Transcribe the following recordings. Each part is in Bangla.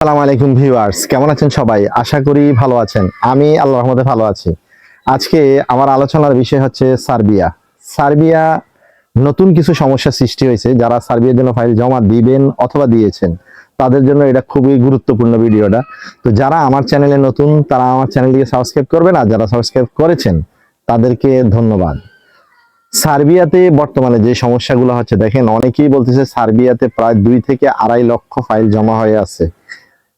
আসসালামু আলাইকুম ভিউয়ার্স, কেমন আছেন সবাই? আশা করি ভালো আছেন। আমি আল্লাহর রহমতে ভালো আছি। আজকে আমার আলোচনার বিষয় হচ্ছে সার্বিয়া। সার্বিয়া নতুন কিছু সমস্যা সৃষ্টি হয়েছে। যারা সার্বিয়ার জন্য ফাইল জমা দিবেন অথবা দিয়েছেন তাদের জন্য এটা খুবই গুরুত্বপূর্ণ ভিডিওটা। তো যারা আমার চ্যানেলে নতুন তারা আমার চ্যানেলটিকে সাবস্ক্রাইব করবেন, আর যারা সাবস্ক্রাইব করেছেন তাদেরকে ধন্যবাদ। সার্বিয়াতে বর্তমানে যে সমস্যাগুলো হচ্ছে, দেখেন অনেকেই বলতেছে সার্বিয়াতে প্রায় 2 থেকে 2.5 লক্ষ ফাইল জমা হয়ে আছে।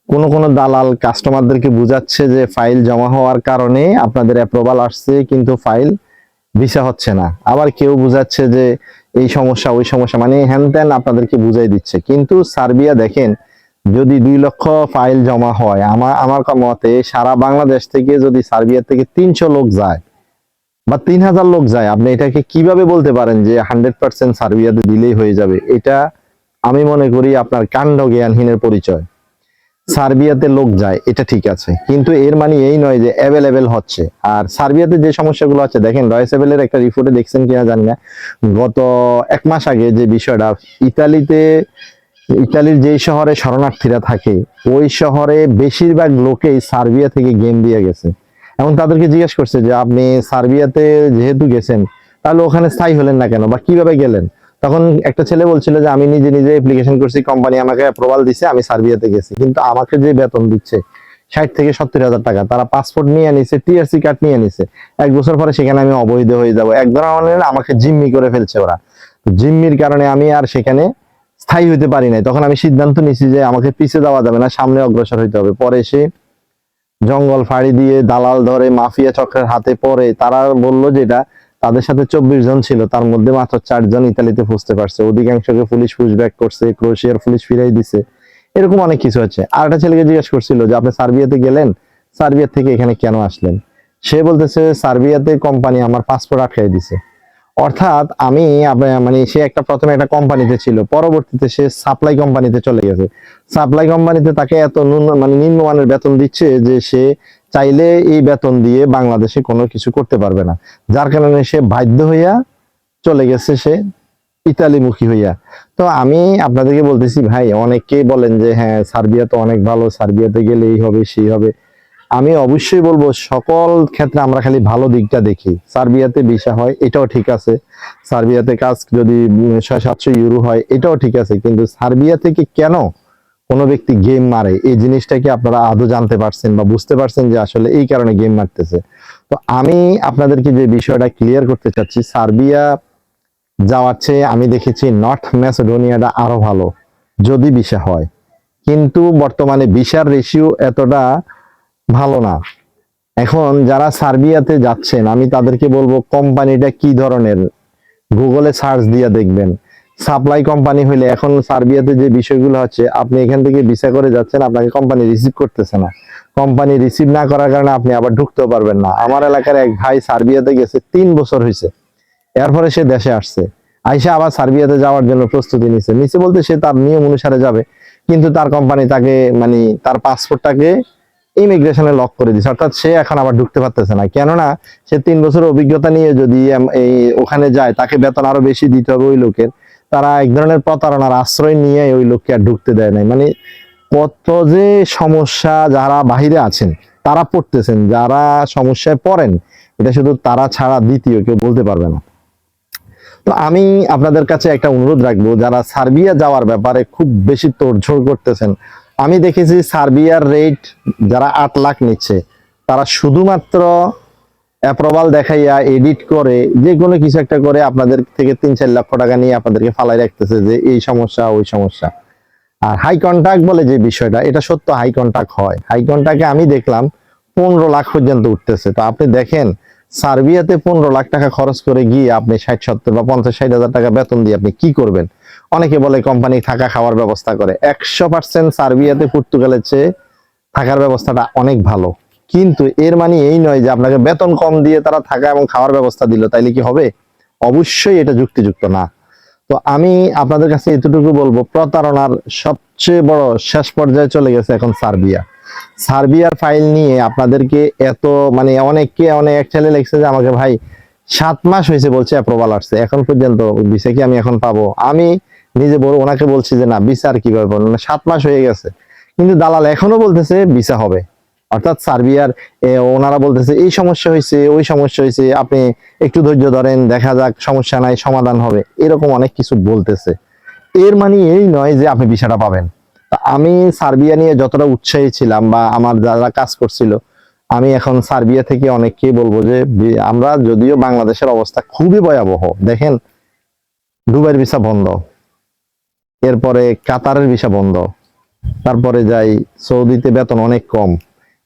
কোন কোন দালাল কাস্টমারদেরকে বুঝাচ্ছে যে ফাইল জমা হওয়ার কারণে আপনাদের অ্যাপ্রুভাল আসছে কিন্তু ফাইল ভিসা হচ্ছে না। আবার কেউ বুঝাচ্ছে যে এই সমস্যা ওই সমস্যা, মানে হ্যান ত্যান আপনাদেরকে বুঝাই দিচ্ছে। কিন্তু সার্বিয়া দেখেন, যদি 2 লক্ষ ফাইল জমা হয়, আমার মতে সারা বাংলাদেশ থেকে যদি সার্বিয়া থেকে 300 লোক যায় বা 3000 লোক যায়, আপনি এটাকে কিভাবে বলতে পারেন যে 100% সার্বিয়াতে দিলেই হয়ে যাবে? এটা আমি মনে করি আপনার কাণ্ড জ্ঞানহীনের পরিচয়। সার্বিয়াতে লোক যায় এটা ঠিক আছে, কিন্তু এর মানে এই নয় যে অ্যাভেলেবেল হচ্ছে। আর সার্বিয়াতে যে সমস্যাগুলো আছে, দেখেন রয়েসেবেলের একটা রিপোর্টে দেখছেন কিনা জানি না, গত 1 মাস আগে যে বিষয়টা, ইতালির যেই শহরে শরণার্থীরা থাকে ওই শহরে বেশিরভাগ লোকেই সার্বিয়া থেকে গেম দিয়ে গেছে। এবং তাদেরকে জিজ্ঞেস করছে যে আপনি সার্বিয়াতে যেহেতু গেছেন তাহলে ওখানে স্থায়ী হলেন না কেন বা কিভাবে গেলেন? তখন একটা ছেলে বলছিল যে আমি নিজে নিজে অ্যাপ্লিকেশন করছি, কোম্পানি আমাকে অ্যাপ্রুভাল দিছে, আমি সার্বিয়াতে গেছি। কিন্তু আমাকে যে বেতন দিচ্ছে 60 থেকে 70 হাজার টাকা, তারা পাসপোর্ট নিয়ে নিছে, টিআরসি কার্ড নিয়ে নিছে। 1 বছর পরে সেখানে আমি অবৈধ হয়ে যাব। এক ধরনের আমাকে জিম্মি করে ফেলছে ওরা। জিম্মির কারণে আমি আর সেখানে স্থায়ী হতে পারি নাই। তখন আমি সিদ্ধান্ত নিছি যে আমাকে পিছিয়ে দেওয়া যাবে না, সামনে অগ্রসর হইতে হবে। পরে সে জঙ্গল ফাঁড়ি দিয়ে দালাল ধরে মাফিয়া চক্রের হাতে পড়ে। তারা বলল যেটা তাদের সাথে 24 জন ছিল, তার মধ্যে মাত্র 4 জন ইতালিতে পৌঁছতে পারছে। অধিকাংশকে পুলিশ পুশব্যাক করছে, ক্রোয়েশিয়ার পুলিশ ফিরাই দিছে। এরকম অনেক কিছু আছে। আর একটা ছেলেকে জিজ্ঞেস করছিল যে আপনি সার্বিয়াতে গেলেন, সার্বিয়া থেকে এখানে কেন আসলেন? সে বলতেছে সার্বিয়াতে কোম্পানি আমার পাসপোর্ট আটকাই দিছে। অর্থাৎ মানে সে প্রথমে একটা কোম্পানিতে ছিল, পরবর্তীতে সে সাপ্লাই কোম্পানিতে চলে গেছে। সাপ্লাই কোম্পানিতে তাকে এত মানে নিম্নমানের বেতন দিচ্ছে যে সে চাইলে এই বেতন দিয়ে বাংলাদেশে কোনো কিছু করতে পারবে না। যার কারণে সে বাধ্য হইয়া চলে গেছে, সে ইতালিমুখী হইয়া। তো আমি আপনাদেরকে বলতেছি ভাই, অনেকেই বলেন যে হ্যাঁ সার্বিয়া তো অনেক ভালো, সার্বিয়াতে গেলে এই হবে সেই হবে। আমি অবশ্যই বলবো সকল ক্ষেত্রে আমরা খালি ভালো দিকটা দেখি। সার্বিয়াতে ভিসা হয় এটাও ঠিক আছে, সার্বিয়াতে কাজ যদি 600-700 ইউরো হয় এটাও ঠিক আছে, কিন্তু সার্বিয়া থেকে কেন কোনো ব্যক্তি গেম মারে এই জিনিসটা কি আপনারা আদৌ জানতে পারছেন বা বুঝতে পারছেন যে আসলে এই কারণে গেম মারতেছে? তো আমি আপনাদেরকে যে বিষয়টা ক্লিয়ার করতে চাচ্ছি, সার্বিয়া যাওয়ার চেয়ে আমি দেখেছি নর্থ ম্যাসেডোনিয়াটা আরো ভালো যদি ভিসা হয়। কিন্তু বর্তমানে ভিসার রেশিও এতটা ভালো না। এখন যারা সার্বিয়াতে যাচ্ছেন আমি তাদেরকে বলবো কোম্পানিটা কি ধরনের গুগলে সার্চ দিয়ে দেখবেন। সাপ্লাই কোম্পানি হইলে এখন সার্বিয়াতে যে বিষয়গুলো হচ্ছে, আপনি এখান থেকে ভিসা করে যাচ্ছেন, আপনাকে কোম্পানি রিসিভ করতেছে না। কোম্পানি রিসিভ না করার কারণে আপনি আবার ঢুকতেও পারবেন না। আমার এলাকার এক ভাই সার্বিয়াতে গেছে, 3 বছর হয়েছে, এরপরে সে দেশে আসছে। আইসা আবার সার্বিয়াতে যাওয়ার জন্য প্রস্তুতি নিছে বলতে সে তার নিয়ম অনুসারে যাবে, কিন্তু তার কোম্পানি তাকে মানে তার পাসপোর্টটাকে ইমিগ্রেশনে লক করে দিচ্ছে। অর্থাৎ সে এখন আবার ঢুকতে পারতেছে না, কেননা সে 3 বছরের অভিজ্ঞতা নিয়ে যদি এই ওখানে যায় তাকে বেতন আরো বেশি দিতে হবে ওই লোকের। তারা এক ধরনের প্রতারণার আশ্রয় নিয়ে ওই লোককে আর ঢুকতে দেয় নাই। মানে কত যে সমস্যা যারা বাহিরে আছেন তারা পড়তেছেন, যারা সমস্যায় পড়েন এটা শুধু তারা ছাড়া দ্বিতীয় কেউ বলতে পারবে না। তো আমি আপনাদের কাছে একটা অনুরোধ রাখবো, যারা সার্বিয়া যাওয়ার ব্যাপারে খুব বেশি তোড়জোড় করতেছেন, আমি দেখেছি সার্বিয়ার রেট যারা 8 লাখ নিচ্ছে তারা শুধুমাত্র অ্যাপ্রুভাল দেখাইয়া এডিট করে যে কোনো কিছু একটা করে আপনাদের থেকে 3-4 লক্ষ টাকা নিয়ে আপনাদেরকে ফালাই রাখতেছে যে এই সমস্যা ওই সমস্যা। আর হাই কন্ট্রাক্ট বলে যে বিষয়টা, এটা সত্য হাই কন্ট্রাক্ট হয়। হাই কন্ট্রাক্টে আমি দেখলাম 15 লাখ পর্যন্ত উঠতেছে। তো আপনি দেখেন সার্বিয়াতে 15 লাখ টাকা খরচ করে গিয়ে আপনি 60-70 বা 50-60 হাজার টাকা বেতন দিয়ে আপনি কি করবেন? অনেকে বলে কোম্পানি থাকা খাওয়ার ব্যবস্থা করে। 100% সার্বিয়াতে পর্তুগালের চেয়ে থাকার ব্যবস্থাটা অনেক ভালো। কিন্তু এর মানে এই নয় যে আপনাকে বেতন কম দিয়ে তারা থাকা এবং খাওয়ার ব্যবস্থা দিল, তাইলে কি হবে? অবশ্যই এটা যুক্তিযুক্ত না। তো আমি আপনাদের কাছে এতটুকু বলবো, প্রতারণার সবচেয়ে বড় শেষ পর্যায়ে চলে গেছে এখন সার্বিয়া। সার্বিয়ার ফাইল নিয়ে আপনাদেরকে এত মানে অনেক ছেলে লিখছে যে আমাকে ভাই 7 মাস হয়েছে বলছে অ্যাপ্রুভাল আসছে, এখন পর্যন্ত ভিসা কি আমি এখন পাবো? আমি নিজে ওনাকে বলছি যে না, ভিসা আর কিভাবে পাবো না, 7 মাস হয়ে গেছে। কিন্তু দালাল এখনো বলতেছে ভিসা হবে। অর্থাৎ সার্বিয়ার ওনারা বলতেছে এই সমস্যা হয়েছে, ওই সমস্যা হয়েছে, আপনি একটু ধৈর্য ধরেন, দেখা যাক, সমস্যা নাই, সমাধান হবে, এরকম অনেক কিছু বলতেছে। এর মানে এই নয় যে আপনি ভিসাটা পাবেন। তা আমি সার্বিয়া নিয়ে যতটা উৎসাহী ছিলাম বা আমার যারা কাজ করছিল, আমি এখন সার্বিয়া থেকে অনেককে বলবো যে আমরা, যদিও বাংলাদেশের অবস্থা খুবই ভয়াবহ, দেখেন দুবাইয়ের ভিসা বন্ধ, এরপরে কাতারের ভিসা বন্ধ, তারপরে যাই সৌদিতে বেতন অনেক কম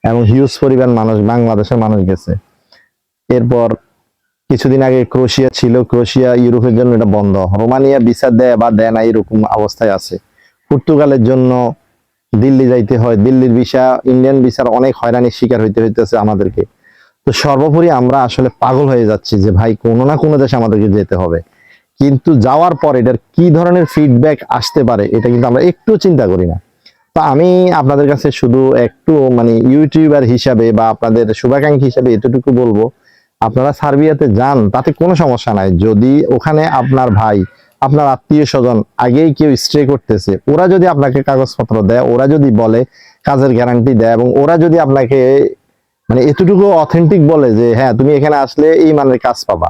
এবং হিউজ পরিমাণ মানুষ, বাংলাদেশের মানুষ গেছে। এরপর কিছুদিন আগে ক্রোয়েশিয়া ছিল, ক্রোয়েশিয়া ইউরোপের জন্য এটা বন্ধ। রোমানিয়া ভিসা দেয় বা দেয় না এরকম অবস্থায় আছে। পর্তুগালের জন্য দিল্লি যাইতে হয়, দিল্লির ভিসা, ইন্ডিয়ান ভিসার অনেক হয়রানির শিকার হইতে হইতেছে আমাদেরকে। তো সর্বোপরি আমরা আসলে পাগল হয়ে যাচ্ছি যে ভাই কোনো না কোনো দেশে আমাদেরকে যেতে হবে, কিন্তু যাওয়ার পর এটার কি ধরনের ফিডব্যাক আসতে পারে এটা কিন্তু আমরা একটু চিন্তা করি না। তো আমি আপনাদের কাছে শুধু একটু মানে ইউটিউবার হিসাবে বা আপনাদের শুভাকাঙ্ক্ষী হিসাবে এতটুকু বলবো, আপনারা সার্বিয়াতে যান, তাতে কোনো সমস্যা নাই। যদি ওখানে আপনার ভাই, আপনার আত্মীয় স্বজন আগেই কেউ স্টে করতেছে, ওরা যদি আপনাকে কাগজপত্র দেয়, ওরা যদি বলে কাজের গ্যারান্টি দেয়, এবং ওরা যদি আপনাকে মানে এতটুকু অথেন্টিক বলে যে হ্যাঁ তুমি এখানে আসলে এই মানের কাজ পাবা,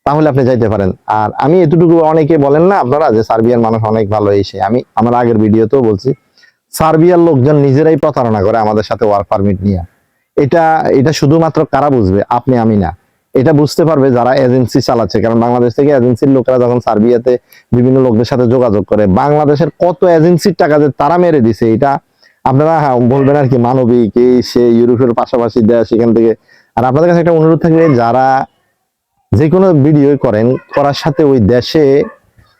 তাহলে আপনি যাইতে পারেন। আর আমি এতটুকু, অনেকে বলেন না আপনারা যে সার্বিয়ার মানুষ অনেক ভালো, এসে আমি আমার আগের ভিডিওতেও বলছি, সার্বিয়ার লোকজন নিজেরাই প্রতারণা করে আমাদের সাথে ওয়ার্ক পারমিট নিয়ে। এটা এটা শুধুমাত্র কারা বুঝবে? আপনি, আমি না। এটা বুঝতে পারবে যারা এজেন্সি চালাচ্ছে। কারণ বাংলাদেশ থেকে এজেন্সির লোকেরা যখন সার্বিয়াতে বিভিন্ন লোকদের সাথে যোগাযোগ করে, বাংলাদেশের কত এজেন্সির টাকা যে তারা মেরে দিছে, এটা আপনারা বলবেন আর কি মানবিক, এই সে ইউরোপের পাশাপাশি দেয় সেখান থেকে। আর আপনাদের কাছে একটা অনুরোধ থাকবে, যারা যে কোনো ভিডিও করেন, করার সাথে ওই দেশে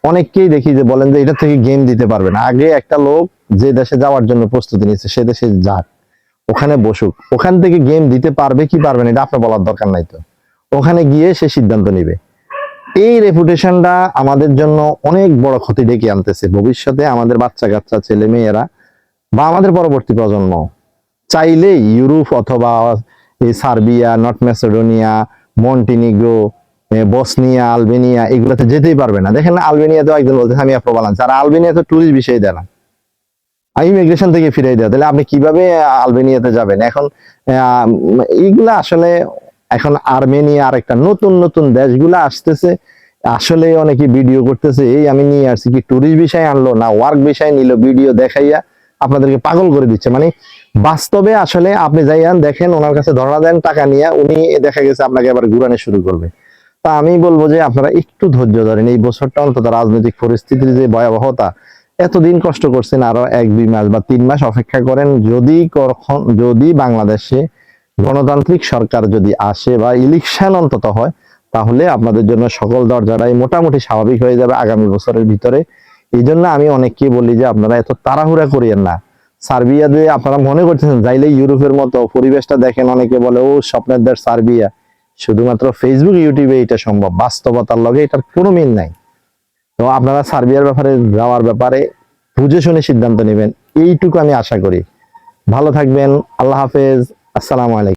অনেককেই দেখি যে বলেন যে এটা থেকে গেম দিতে পারবে না। আগে একটা লোক যে দেশে যাওয়ার জন্য প্রস্তুতি নিচ্ছে, সে দেশে যাক, ওখানে বসুক, ওখান থেকে গেম দিতে পারবে কি পারবে না এটা আপনার বলার দরকার নাই। তো ওখানে গিয়ে সে সিদ্ধান্ত নিবে। এই রেপুটেশনটা আমাদের জন্য অনেক বড় ক্ষতি ডেকে আনতেছে ভবিষ্যতে। আমাদের বাচ্চা কাচ্চা, ছেলে মেয়েরা বা আমাদের পরবর্তী প্রজন্ম চাইলে ইউরোপ অথবা এই Serbia, north Macedonia, Montenegro, Bosnia, Albania এগুলোতে যেতেই পারবে না। দেখেন আলবেনিয়াতেও একজন বলছে আমি অ্যাপ্রুভাল, যারা আলবেনিয়াতে ট্যুরিস্ট বিষয় দেয় না, ইমিগ্রেশন থেকে ফিরিয়ে দেওয়া, তাহলে আপনি কিভাবে আলবেনিয়াতে যাবেন? এখন এইগুলা আসলে, এখন আর্মেনিয়া আর একটা নতুন নতুন দেশগুলা আসতেছে, আসলে অনেকে ভিডিও করতেছে, এই আমি নিয়ে আসছি, কি ট্যুরিস্ট বিষয় আনলো না ওয়ার্ক বিষয় নিল, ভিডিও দেখাইয়া আপনাদেরকে পাগল করে দিচ্ছে। মানে বাস্তবে আসলে আপনি যাইয়ান দেখেন, ওনার কাছে ধরা দেন টাকা নিয়ে, উনি দেখা গেছে আপনাকে আবার ঘুরানো শুরু করবে। তা আমি বলবো যে আপনারা একটু ধৈর্য ধরেন, এই বছরটা অন্তত রাজনৈতিক পরিস্থিতির যে ভয়াবহতা, এতদিন কষ্ট করছেন, আরো 1-2 মাস বা 3 মাস অপেক্ষা করেন। যদি বাংলাদেশে গণতান্ত্রিক সরকার যদি আসে বা ইলেকশন অন্তত হয়, তাহলে আপনাদের জন্য সকল দরজাটাই মোটামুটি স্বাভাবিক হয়ে যাবে আগামী বছরের ভিতরে। এই জন্য আমি অনেককে বলি যে আপনারা এত তাড়াহুড়া করিয়েন না। সার্বিয়া যে আপনারা মনে করতেছেন যাইলে ইউরোপের মতো পরিবেশটা দেখেন, অনেকে বলে ও স্বপ্নের দেশ সার্বিয়া, শুধুমাত্র ফেসবুক ইউটিউবে এটা সম্ভব, বাস্তবতার লগে এটার কোনো মিল নাই। তো আপনারা সার্বিয়ার ব্যাপারে যাওয়ার ব্যাপারে বুঝে শুনে সিদ্ধান্ত নেবেন, এইটুকু আমি আশা করি। ভালো থাকবেন, আল্লাহ হাফেজ, আসসালামু আলাইকুম।